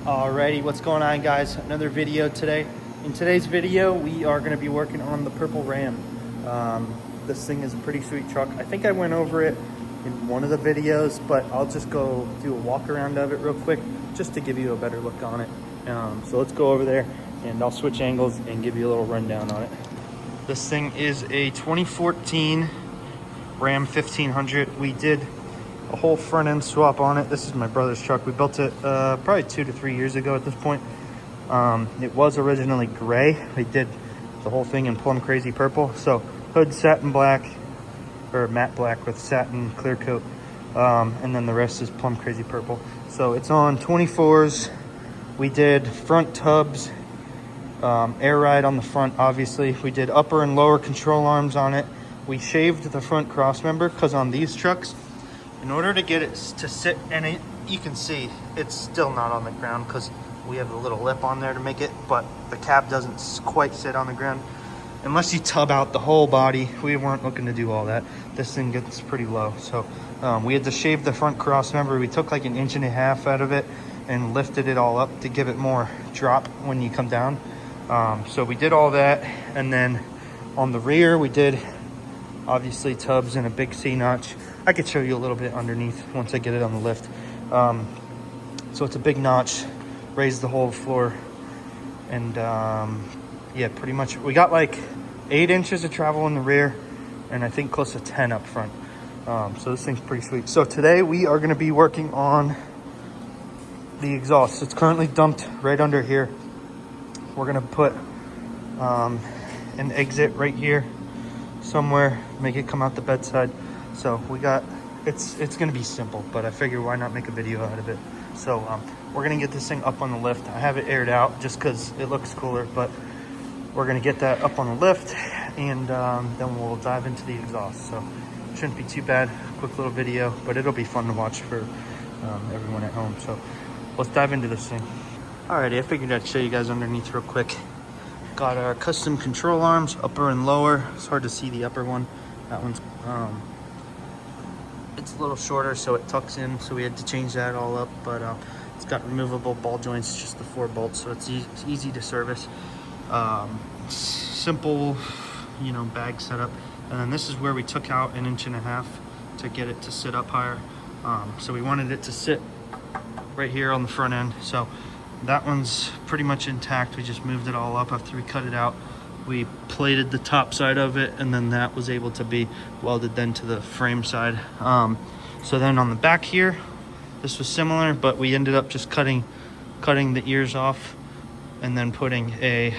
Alrighty, what's going on, guys? Another video today. In today's video, we are going to be working on the purple Ram. This thing is a pretty sweet truck. I think I went over it in one of the videos, but I'll just go do a walk around of it real quick just to give you a better look on it. So let's go over there and I'll switch angles and give you a little rundown on it. This thing is a 2014 Ram 1500. We did a whole front end swap on it. This is my brother's truck. We built it probably 2 to 3 years ago at this point. It was originally gray. We did the whole thing in plum crazy purple. So hood satin black, or matte black with satin clear coat, and then the rest is plum crazy purple. So it's on 24s. We did front tubs, air ride on the front. Obviously we did upper and lower control arms on it. We shaved the front cross member because on these trucks, in order to get it to sit, and you can see it's still not on the ground because we have a little lip on there to make it, but the cab doesn't quite sit on the ground. Unless you tub out the whole body, we weren't looking to do all that. This thing gets pretty low. So we had to shave the front cross member. We took like 1.5 inches out of it and lifted it all up to give it more drop when you come down. So we did all that. And then on the rear, we did obviously tubs and a big C-notch. I could show you a little bit underneath once I get it on the lift. So it's a big notch, raised the whole floor, and yeah, pretty much we got like 8 inches of travel in the rear and I think close to 10 up front. So this thing's pretty sweet. So today we are going to be working on the exhaust. It's currently dumped right under here. We're going to put an exit right here somewhere, make it come out the bedside. So we got, it's going to be simple, but I figure why not make a video out of it. So we're going to get this thing up on the lift. I have it aired out just because it looks cooler, but we're going to get that up on the lift, and then we'll dive into the exhaust. So it shouldn't be too bad. Quick little video, but it'll be fun to watch for everyone at home. So let's dive into this thing. Alrighty, I figured I'd show you guys underneath real quick. Got our custom control arms, upper and lower. It's hard to see the upper one. That one's it's a little shorter, so it tucks in, so we had to change that all up. But it's got removable ball joints, just the 4 bolts, so it's easy to service. Simple, you know, bag setup. And then this is where we took out 1.5 inches to get it to sit up higher. So we wanted it to sit right here on the front end. So that one's pretty much intact. We just moved it all up after we cut it out. We plated the top side of it, and then that was able to be welded then to the frame side. So then on the back here, this was similar, but we ended up just cutting the ears off and then putting a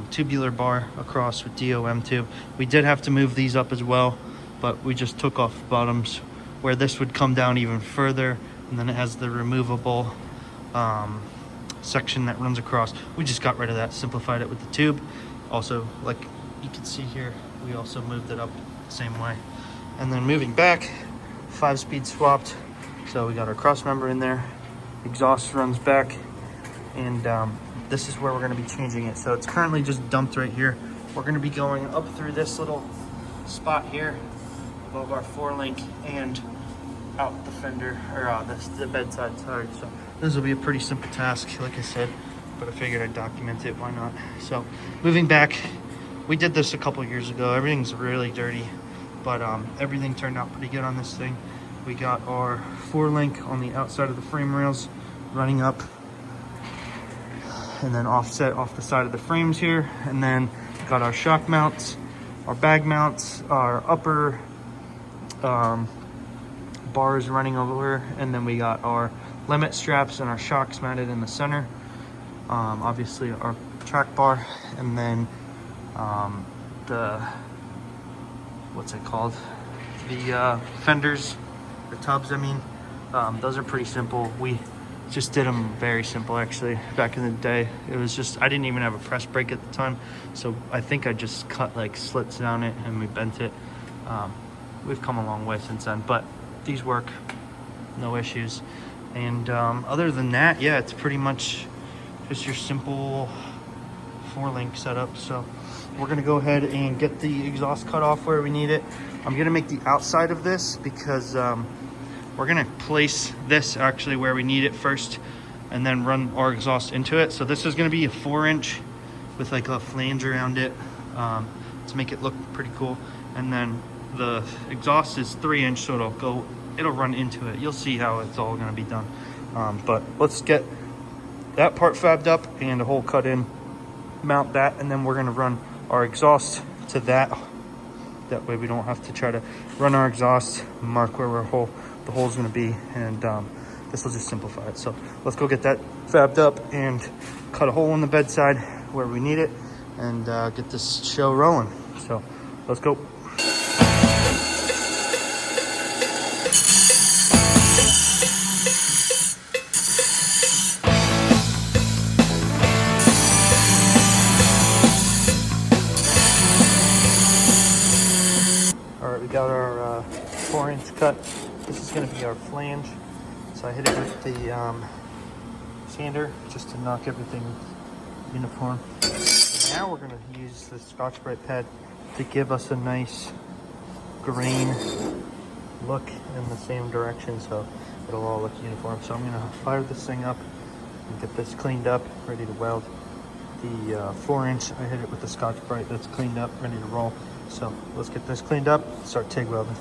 tubular bar across with DOM tube. We did have to move these up as well, but we just took off the bottoms where this would come down even further, and then it has the removable section that runs across. We just got rid of that, simplified it with the tube. Also, like you can see here, we also moved it up the same way. And then moving back, 5-speed swapped. So we got our cross member in there, exhaust runs back, and this is where we're going to be changing it. So it's currently just dumped right here. We're going to be going up through this little spot here above our 4-link and out the fender, or the bedside, sorry. So this will be a pretty simple task, like I said, but I figured I'd document it, why not? So moving back, we did this a couple years ago. Everything's really dirty, but everything turned out pretty good on this thing. We got our 4-link on the outside of the frame rails running up, and then offset off the side of the frames here, and then got our shock mounts, our bag mounts, our upper bars running over, and then we got our limit straps and our shocks mounted in the center. Obviously our track bar, and then the, what's it called? The fenders, the tubs, I mean. Those are pretty simple. We just did them very simple, actually. Back in the day, it was just, I didn't even have a press brake at the time, so I think I just cut like slits down it and we bent it. We've come a long way since then, but these work, no issues. And other than that, yeah, it's pretty much just your simple 4-link setup. So we're gonna go ahead and get the exhaust cut off where we need it. I'm gonna make the outside of this because we're gonna place this actually where we need it first, and then run our exhaust into it. So this is going to be a 4-inch with like a flange around it to make it look pretty cool. And then the exhaust is 3-inch, so it'll run into it. You'll see how it's all going to be done. But let's get that part fabbed up and a hole cut in, mount that, and then we're going to run our exhaust to that. That way we don't have to try to run our exhaust, mark where the hole's going to be, and this will just simplify it. So let's go get that fabbed up and cut a hole in the bedside where we need it, and get this show rolling. So let's go. All right, we got our 4-inch cut. This is going to be our flange. So I hit it with the sander just to knock everything uniform. And now we're going to use the Scotch-Brite pad to give us a nice green look in the same direction, so it'll all look uniform. So I'm going to fire this thing up and get this cleaned up, ready to weld. The 4-inch, I hit it with the Scotch-Brite. That's cleaned up, ready to roll. So let's get this cleaned up, start TIG welding.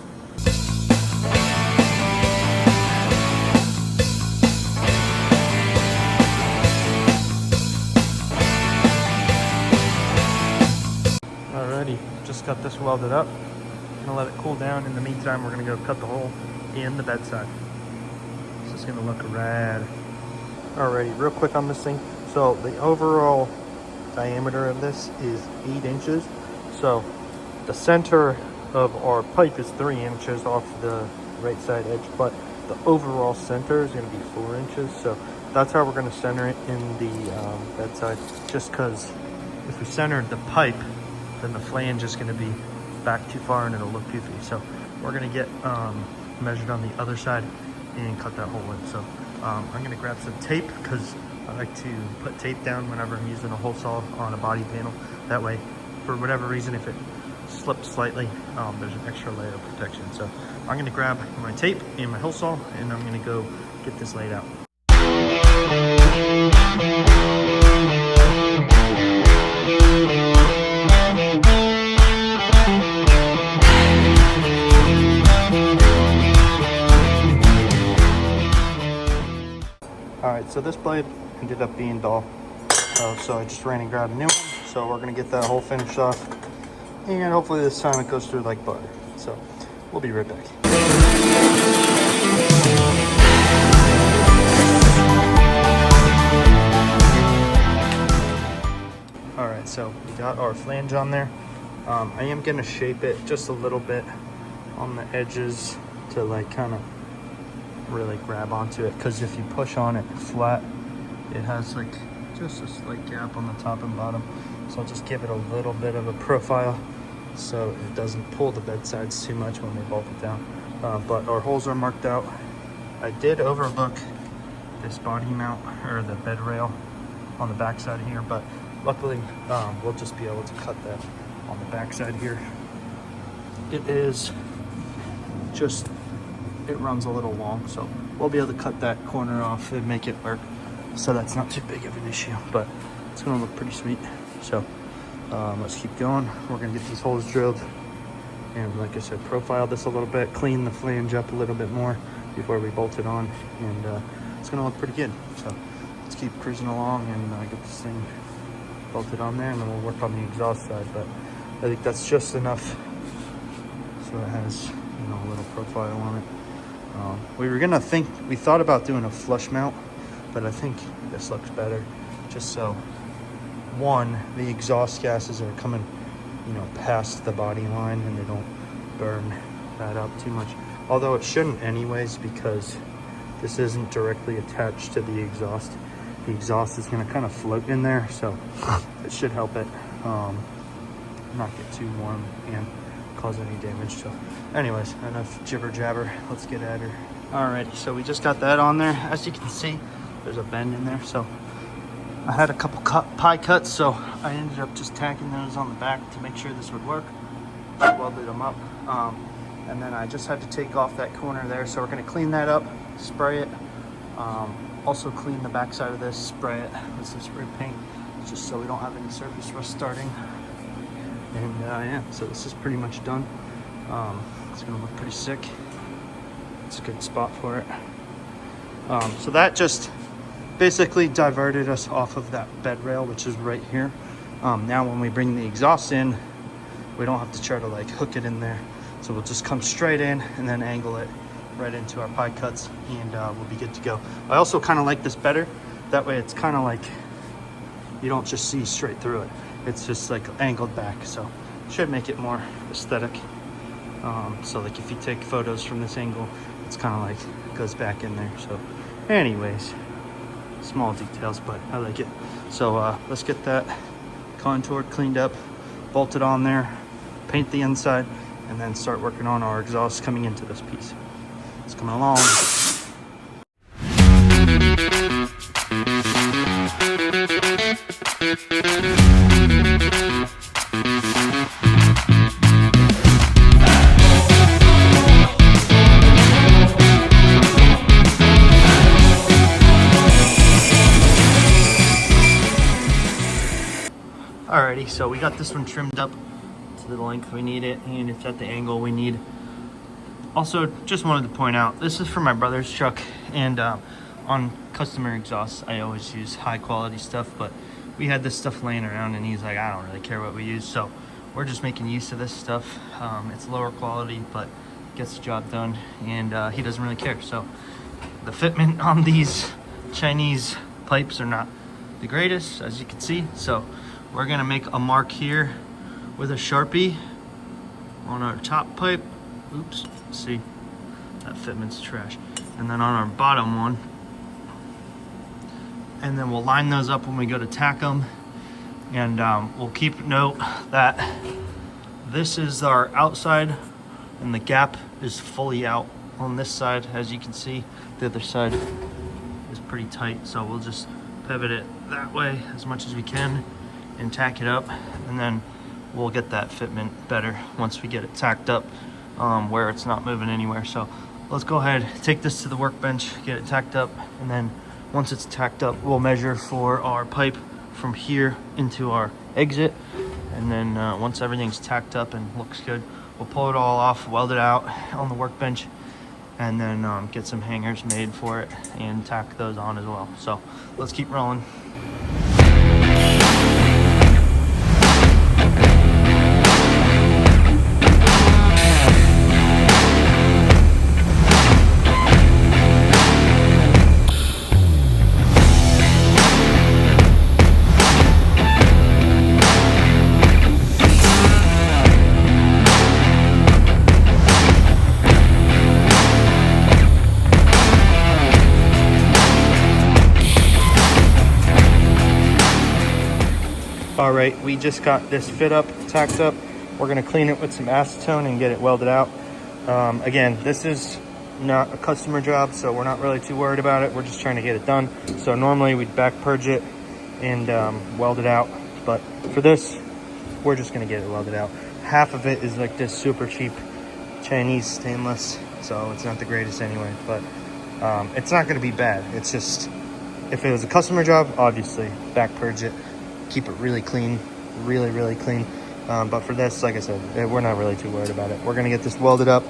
Alrighty, just got this welded up. Gonna let it cool down. In the meantime, we're gonna go cut the hole in the bedside. This is gonna look rad. Alrighty, real quick on this thing. So the overall diameter of this is 8 inches. So the center of our pipe is 3 inches off the right side edge, but the overall center is going to be 4 inches. So that's how we're going to center it in the bedside. Just because if we centered the pipe, then the flange is going to be back too far and it'll look goofy. So we're going to get measured on the other side and cut that hole in. So I'm going to grab some tape because I like to put tape down whenever I'm using a hole saw on a body panel. That way, for whatever reason, if it slips slightly, there's an extra layer of protection. So I'm going to grab my tape and my hole saw, and I'm going to go get this laid out. Alright, so this blade ended up being dull, so I just ran and grabbed a new one. So we're going to get that hole finished off, and hopefully this time it goes through like butter. So we'll be right back. Alright, so we got our flange on there. I am going to shape it just a little bit on the edges to like kind of really grab onto it, because if you push on it flat, it has like just a slight gap on the top and bottom. So I'll just give it a little bit of a profile so it doesn't pull the bedsides too much when we bolt it down. But our holes are marked out. I did overlook this body mount, or the bed rail on the back side here, but luckily we'll just be able to cut that on the back side here. It is just, it runs a little long, so we'll be able to cut that corner off and make it work. So that's not too big of an issue, but it's gonna look pretty sweet. So let's keep going. We're gonna get these holes drilled, and like I said, profile this a little bit, clean the flange up a little bit more before we bolt it on, and it's gonna look pretty good. So let's keep cruising along and get this thing bolted on there, and then we'll work on the exhaust side. But I think that's just enough so it has, you know, a little profile on it. We thought about doing a flush mount, but I think this looks better, just so one, the exhaust gases are coming, you know, past the body line and they don't burn that up too much. Although it shouldn't anyways, because this isn't directly attached to the exhaust. The exhaust is going to kind of float in there, so it should help it not get too warm and cause any damage. So anyways, enough jibber jabber, let's get at her. Alrighty, so we just got that on there. As you can see, there's a bend in there, so I had a couple pie cuts, so I ended up just tacking those on the back to make sure this would work. I welded them up, and then I just had to take off that corner there, so we're going to clean that up, spray it, also clean the back side of this, spray it with some spray paint, just so we don't have any surface rust starting. And yeah, so this is pretty much done. It's gonna look pretty sick. It's a good spot for it. So that just basically diverted us off of that bed rail, which is right here. Now when we bring the exhaust in, we don't have to try to like hook it in there. So we'll just come straight in and then angle it right into our pie cuts, and we'll be good to go. I also kind of like this better. That way it's kind of like you don't just see straight through it. It's just like angled back, so should make it more aesthetic. So like if you take photos from this angle, it's kind of like goes back in there. So anyways, small details, but I like it. So let's get that contoured, cleaned up, bolted on there, paint the inside, and then start working on our exhaust coming into this piece. It's coming along. Alrighty, so we got this one trimmed up to the length we need it, and it's at the angle we need. Also, just wanted to point out, this is for my brother's truck, and on customer exhausts, I always use high quality stuff, but we had this stuff laying around and he's like, I don't really care what we use, so we're just making use of this stuff. It's lower quality, but gets the job done, and he doesn't really care. So the fitment on these Chinese pipes are not the greatest, as you can see, so we're gonna make a mark here with a Sharpie on our top pipe. Oops, see, that fitment's trash. And then on our bottom one. And then we'll line those up when we go to tack them. And we'll keep note that this is our outside and the gap is fully out on this side. As you can see, the other side is pretty tight. So we'll just pivot it that way as much as we can and tack it up, and then we'll get that fitment better once we get it tacked up, where it's not moving anywhere. So let's go ahead, take this to the workbench, get it tacked up, and then once it's tacked up, we'll measure for our pipe from here into our exit. And then once everything's tacked up and looks good, we'll pull it all off, weld it out on the workbench, and then get some hangers made for it and tack those on as well. So let's keep rolling. All right, we just got this fit up, tacked up. We're gonna clean it with some acetone and get it welded out. Again, this is not a customer job, so we're not really too worried about it. We're just trying to get it done. So normally we'd back purge it and weld it out. But for this, we're just gonna get it welded out. Half of it is like this super cheap Chinese stainless, so it's not the greatest anyway, but it's not gonna be bad. It's just, if it was a customer job, obviously back purge it, keep it really clean, really clean. But for this, like I said, we're not really too worried about it. We're gonna get this welded up,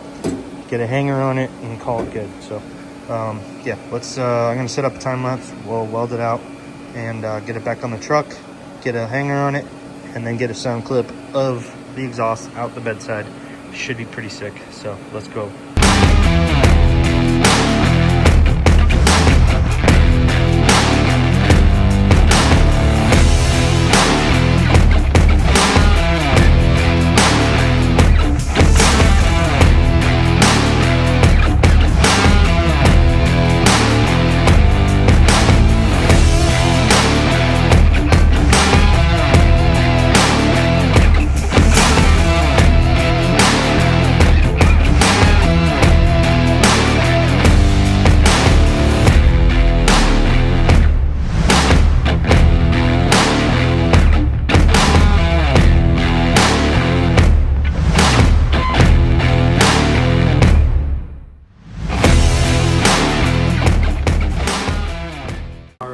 get a hanger on it, and call it good. So yeah, let's, I'm gonna set up a time lapse, we'll weld it out and get it back on the truck, get a hanger on it, and then get a sound clip of the exhaust out the bedside. Should be pretty sick, so let's go.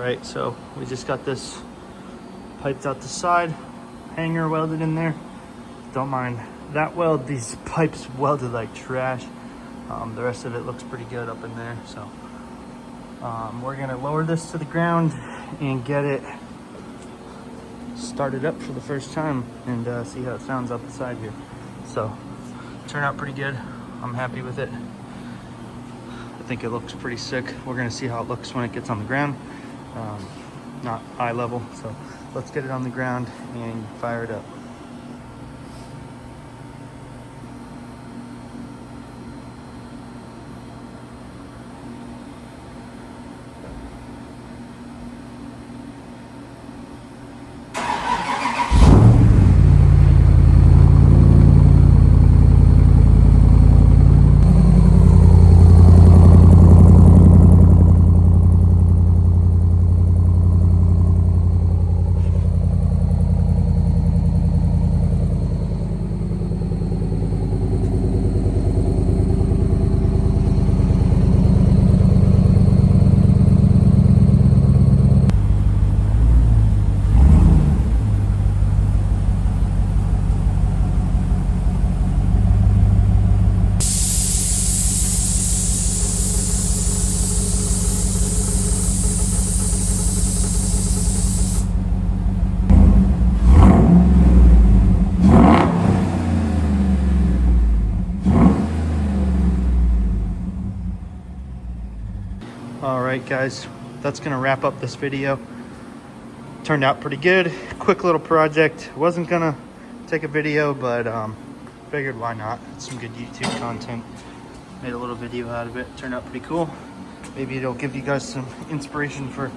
right, so we just got this piped out the side, hanger welded in there. Don't mind that weld. These pipes welded like trash. The rest of it looks pretty good up in there. So we're gonna lower this to the ground and get it started up for the first time and see how it sounds up the side here. So turned out pretty good. I'm happy with it. I think it looks pretty sick. We're gonna see how it looks when it gets on the ground. Not eye level, so let's get it on the ground and fire it up. All right, guys, that's gonna wrap up this video. Turned out pretty good. Quick little project. Wasn't gonna take a video, but figured why not. Some good YouTube content. Made a little video out of it. Turned out pretty cool. Maybe it'll give you guys some inspiration for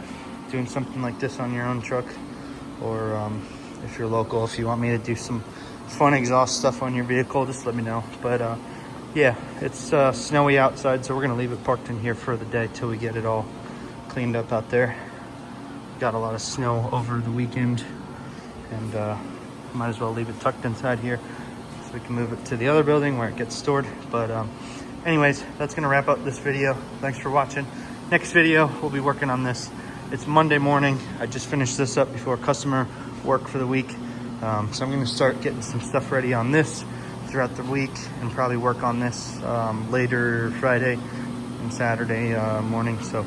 doing something like this on your own truck, or if you're local, if you want me to do some fun exhaust stuff on your vehicle, just let me know. But yeah, it's snowy outside, so we're gonna leave it parked in here for the day till we get it all cleaned up out there. Got a lot of snow over the weekend, and might as well leave it tucked inside here so we can move it to the other building where it gets stored. But anyways, that's gonna wrap up this video. Thanks for watching. Next video, we'll be working on this. It's Monday morning. I just finished this up before customer work for the week. So I'm gonna start getting some stuff ready on this throughout the week and probably work on this later Friday and Saturday morning. So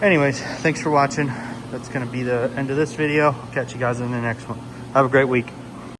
anyways, thanks for watching. That's gonna be the end of this video. Catch you guys in the next one. Have a great week.